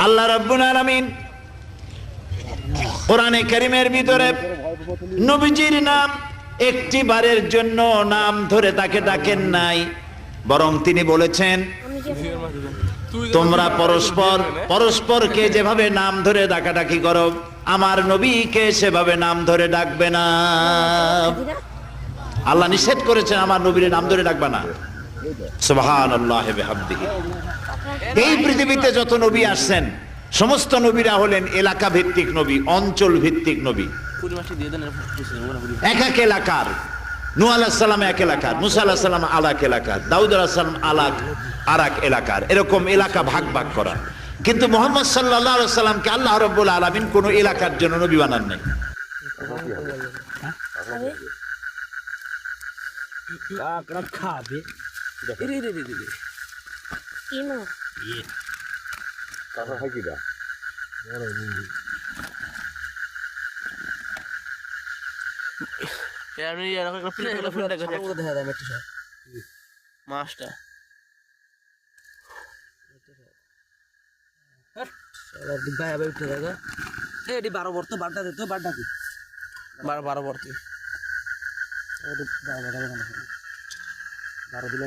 আল্লাহ রাব্বুল আলামিন কোরআনে কারীমের ভিতরে নবীজির নাম একটি বারের জন্য নাম ধরে তাকে ডাকেন নাই, বরং তিনি বলেছেন তোমরা পরস্পরকে যেভাবে নাম ধরে ডাকাডাকি করো আমার নবীকে সেভাবে নাম ধরে ডাকবে না। আল্লাহ নিষেধ করেছেন আমার নবীর নাম ধরে ডাকবে না। সুবহানাল্লাহি ওয়া বিহামদিহি। এই পৃথিবীতে যত নবী আসছেন সমস্ত নবীরা হলেন এলাকা ভিত্তিক নবী, অঞ্চল ভিত্তিক নবী। এক এক এলাকার, নূহ আলাইহিস সালাম এক এলাকার, মুসা আলাইহিস সালাম আলাক এলাকার, দাউদ আলাইহিস সালাম আরাক এলাকার, এরকম এলাকা ভাগ ভাগ করা। কিন্তু মুহাম্মদ সাল্লাল্লাহু আলাইহি সাল্লামকে আল্লাহ রাব্বুল আলামিন কোন এলাকার জন্য নবী বানান নাই। মাছটা উঠে দেখা এটি 12 বর্ত বারটা দিত, বারটা কি 12 বর্তি 12 দিলে